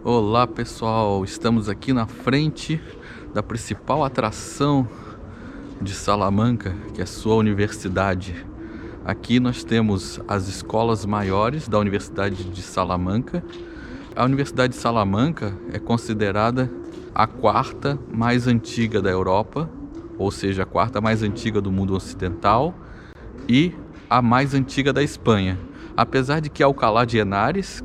Olá pessoal, estamos aqui na frente da principal atração de Salamanca, que é a sua universidade. Aqui nós temos as escolas maiores da Universidade de Salamanca. A Universidade de Salamanca é considerada a quarta mais antiga da Europa, ou seja, a quarta mais antiga do mundo ocidental e a mais antiga da Espanha. Apesar de que Alcalá de Henares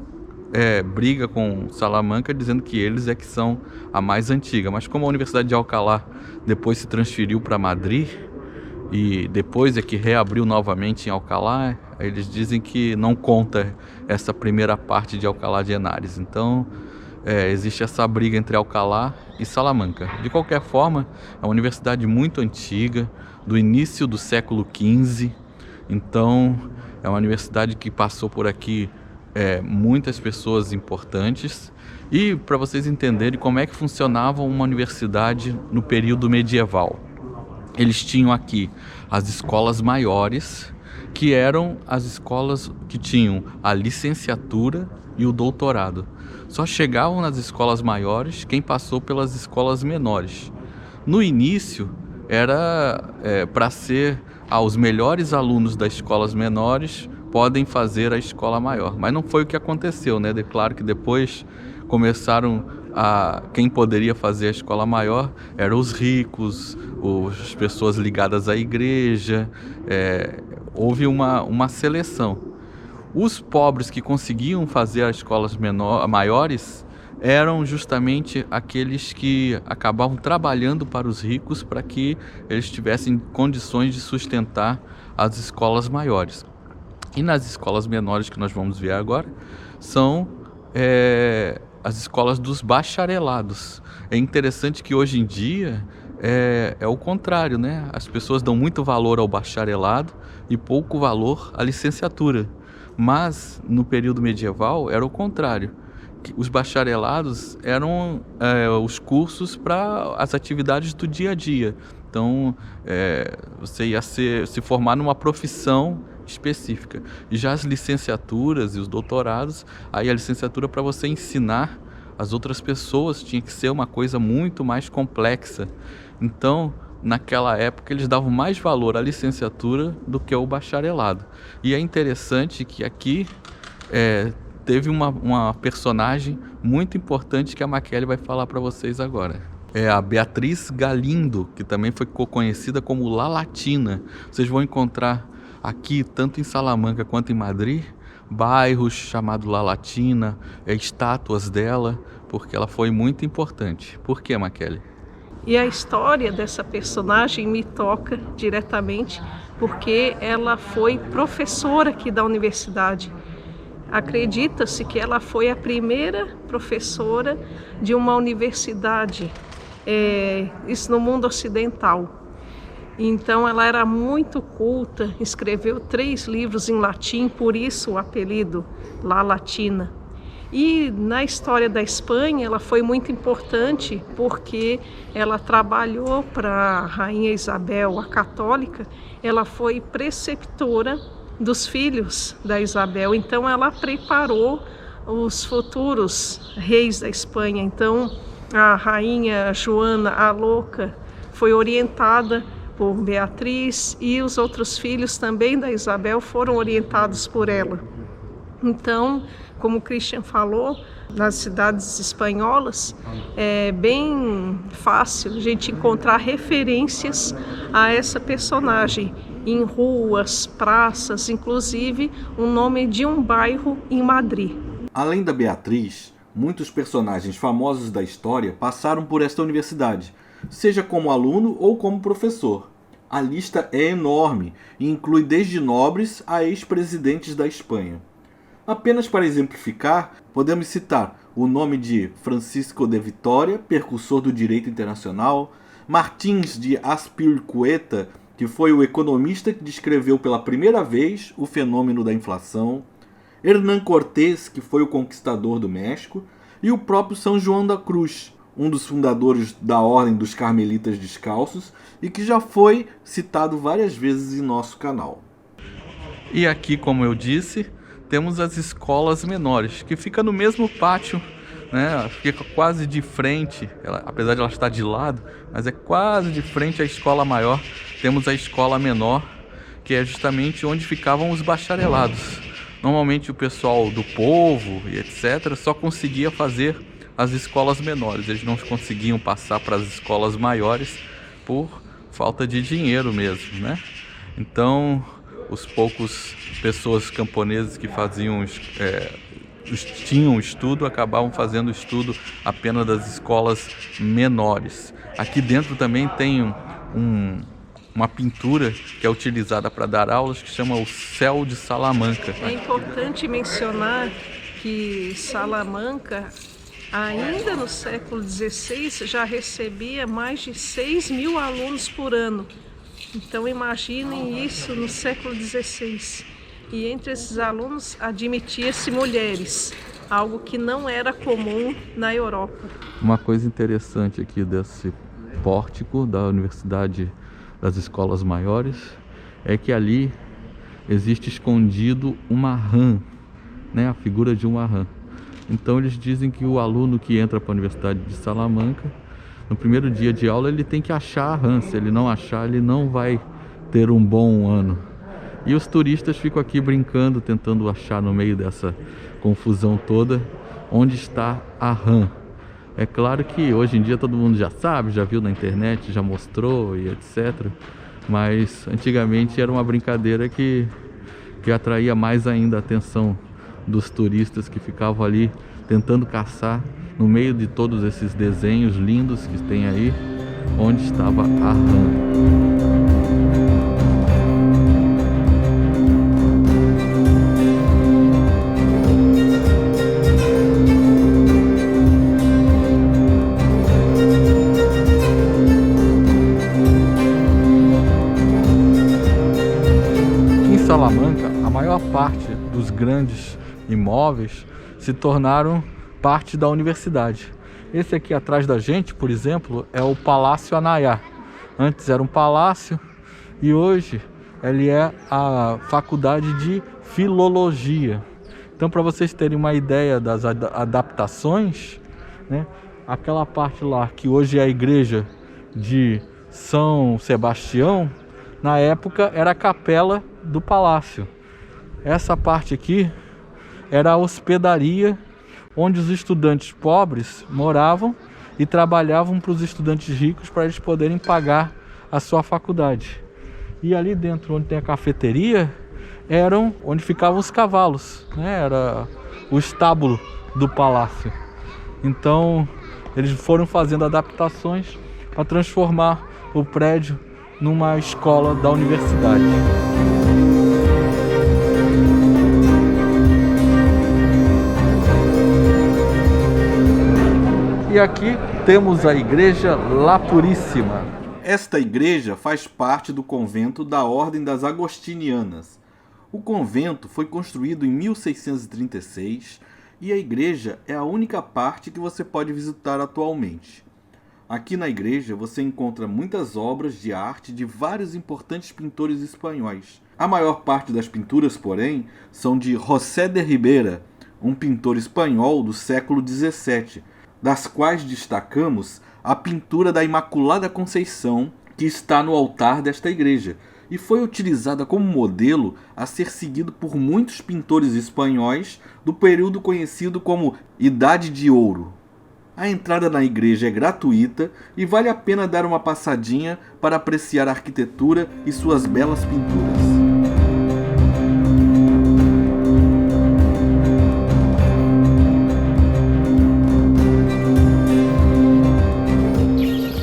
briga com Salamanca dizendo que eles é que são a mais antiga, mas como a Universidade de Alcalá depois se transferiu para Madrid e depois é que reabriu novamente em Alcalá, eles dizem que não conta essa primeira parte de Alcalá de Henares. Então existe essa briga entre Alcalá e Salamanca. De qualquer forma, é uma universidade muito antiga, do início do século XV. Então é uma universidade que passou por aqui muitas pessoas importantes. E para vocês entenderem como é que funcionava uma universidade no período medieval, eles tinham aqui as escolas maiores, que eram as escolas que tinham a licenciatura e o doutorado. Só chegavam nas escolas maiores quem passou pelas escolas menores. No início era para ser os melhores alunos das escolas menores podem fazer a escola maior, mas não foi o que aconteceu, né? Claro que depois começaram quem poderia fazer a escola maior eram os ricos, as pessoas ligadas à igreja. Houve uma seleção. Os pobres que conseguiam fazer as escolas maiores eram justamente aqueles que acabavam trabalhando para os ricos para que eles tivessem condições de sustentar as escolas maiores. E nas escolas menores que nós vamos ver agora são as escolas dos bacharelados. É interessante que hoje em dia é o contrário, né? As pessoas dão muito valor ao bacharelado e pouco valor à licenciatura. Mas no período medieval era o contrário. Os bacharelados eram os cursos para as atividades do dia a dia. Então você ia se formar numa profissão específica. E já as licenciaturas e os doutorados, aí a licenciatura para você ensinar as outras pessoas tinha que ser uma coisa muito mais complexa. Então, naquela época, eles davam mais valor à licenciatura do que ao bacharelado. E é interessante que aqui teve uma personagem muito importante que a Maquele vai falar para vocês agora. É a Beatriz Galindo, que também foi conhecida como La Latina. Vocês vão encontrar aqui, tanto em Salamanca quanto em Madrid, bairros chamados La Latina, estátuas dela, porque ela foi muito importante. Por que, Maquele? E a história dessa personagem me toca diretamente porque ela foi professora aqui da universidade. Acredita-se que ela foi a primeira professora de uma universidade, isso no mundo ocidental. Então ela era muito culta, escreveu 3 livros em latim, por isso o apelido La Latina. E na história da Espanha ela foi muito importante porque ela trabalhou para a Rainha Isabel, a católica. Ela foi preceptora dos filhos da Isabel, então ela preparou os futuros reis da Espanha. Então a Rainha Joana a Louca foi orientada por Beatriz e os outros filhos também da Isabel foram orientados por ela. Então, como o Christian falou, nas cidades espanholas é bem fácil a gente encontrar referências a essa personagem em ruas, praças, inclusive o nome de um bairro em Madrid. Além da Beatriz, muitos personagens famosos da história passaram por esta universidade, seja como aluno ou como professor. A lista é enorme e inclui desde nobres a ex-presidentes da Espanha. Apenas para exemplificar, podemos citar o nome de Francisco de Vitoria, precursor do direito internacional, Martins de Azpilicueta, que foi o economista que descreveu pela primeira vez o fenômeno da inflação, Hernán Cortés, que foi o conquistador do México, e o próprio São João da Cruz, um dos fundadores da Ordem dos Carmelitas Descalços e que já foi citado várias vezes em nosso canal. E aqui, como eu disse, temos as escolas menores, que fica no mesmo pátio né? Ela fica quase de frente, apesar de ela estar de lado, mas é quase de frente à escola maior. Temos a escola menor, que é justamente onde ficavam os bacharelados. Normalmente o pessoal do povo e etc. só conseguia fazer as escolas menores, eles não conseguiam passar para as escolas maiores por falta de dinheiro mesmo, né? Então, os poucos pessoas camponesas que faziam tinham estudo, acabavam fazendo estudo apenas das escolas menores. Aqui dentro também tem uma pintura que é utilizada para dar aulas, que chama o Céu de Salamanca. É importante mencionar que Salamanca, ainda no século XVI, já recebia mais de 6.000 alunos por ano. Então imaginem isso no século XVI. E entre esses alunos admitia-se mulheres, algo que não era comum na Europa. Uma coisa interessante aqui desse pórtico da Universidade das Escolas Maiores é que ali existe escondido uma rã, né? A figura de uma rã. Então eles dizem que o aluno que entra para a Universidade de Salamanca, no primeiro dia de aula ele tem que achar a rã. Se ele não achar, ele não vai ter um bom ano. E os turistas ficam aqui brincando, tentando achar no meio dessa confusão toda onde está a rã. É claro que hoje em dia todo mundo já sabe, já viu na internet, já mostrou e etc. Mas antigamente era uma brincadeira que atraía mais ainda a atenção dos turistas que ficavam ali tentando caçar no meio de todos esses desenhos lindos que tem aí, onde estava a rã. Salamanca, a maior parte dos grandes imóveis se tornaram parte da universidade. Esse aqui atrás da gente, por exemplo, é o Palácio Anaiá. Antes era um palácio e hoje ele é a Faculdade de Filologia. Então, para vocês terem uma ideia das adaptações, né, aquela parte lá que hoje é a igreja de São Sebastião, na época era a capela do palácio. Essa parte aqui era a hospedaria onde os estudantes pobres moravam e trabalhavam para os estudantes ricos para eles poderem pagar a sua faculdade. E ali dentro, onde tem a cafeteria, eram onde ficavam os cavalos, né? Era o estábulo do palácio. Então eles foram fazendo adaptações para transformar o prédio numa escola da universidade. E aqui temos a Igreja La Puríssima. Esta igreja faz parte do convento da Ordem das Agostinianas. O convento foi construído em 1636 e a igreja é a única parte que você pode visitar atualmente. Aqui na igreja você encontra muitas obras de arte de vários importantes pintores espanhóis. A maior parte das pinturas, porém, são de José de Ribera, um pintor espanhol do século XVII, das quais destacamos a pintura da Imaculada Conceição, que está no altar desta igreja, e foi utilizada como modelo a ser seguido por muitos pintores espanhóis do período conhecido como Idade de Ouro. A entrada na igreja é gratuita e vale a pena dar uma passadinha para apreciar a arquitetura e suas belas pinturas.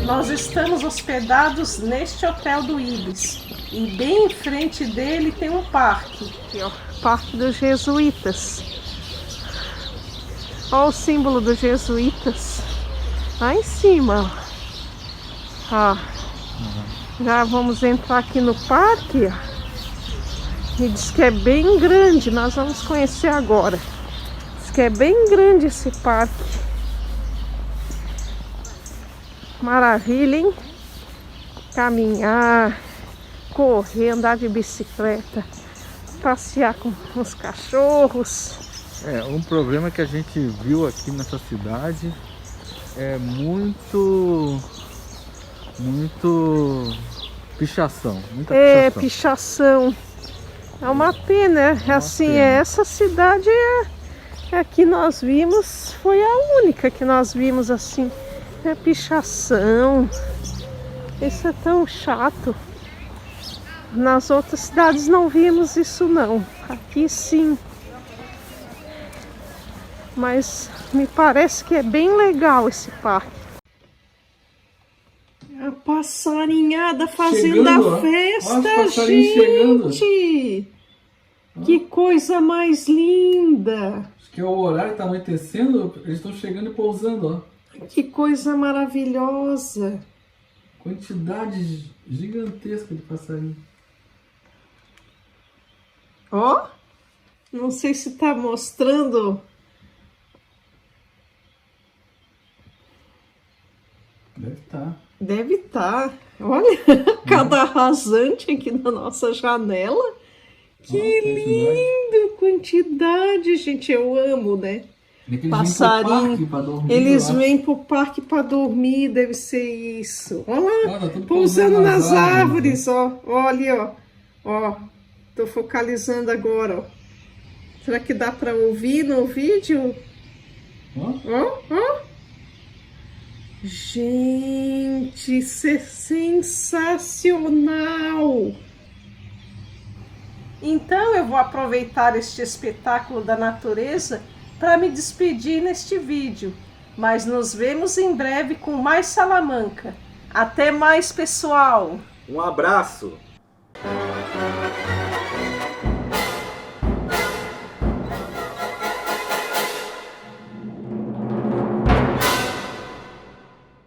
Nós estamos hospedados neste hotel do Ibis e bem em frente dele tem um parque, aqui, ó, Parque dos Jesuítas. Olha o símbolo dos jesuítas lá em cima. Ó. Já vamos entrar aqui no parque. Me diz que é bem grande. Nós vamos conhecer agora. Diz que é bem grande esse parque. Maravilha, hein? Caminhar, correr, andar de bicicleta, passear com os cachorros. Um problema que a gente viu aqui nessa cidade é muito pichação, muita pichação. Pichação. É uma pena, essa cidade que nós vimos, foi a única que nós vimos assim. Pichação. Isso é tão chato. Nas outras cidades não vimos isso não. Aqui sim. Mas me parece que é bem legal esse parque. A passarinhada fazendo a festa, gente! Que coisa mais linda! Acho que é o horário que tá anoitecendo, eles estão chegando e pousando, ó. Que coisa maravilhosa! Quantidade gigantesca de passarinho. Ó, não sei se tá mostrando. Deve estar. Deve estar. Olha, cada rasante aqui na nossa janela. Que lindo! Quantidade, gente. Eu amo, né? Passarinho. Eles vêm pro parque para dormir, deve ser isso. Olha lá, pousando nas árvores, ó. Olha, ó. Tô focalizando agora, ó. Será que dá para ouvir no vídeo? Ó. Gente, isso é sensacional! Então eu vou aproveitar este espetáculo da natureza para me despedir neste vídeo. Mas nos vemos em breve com mais Salamanca. Até mais, pessoal! Um abraço!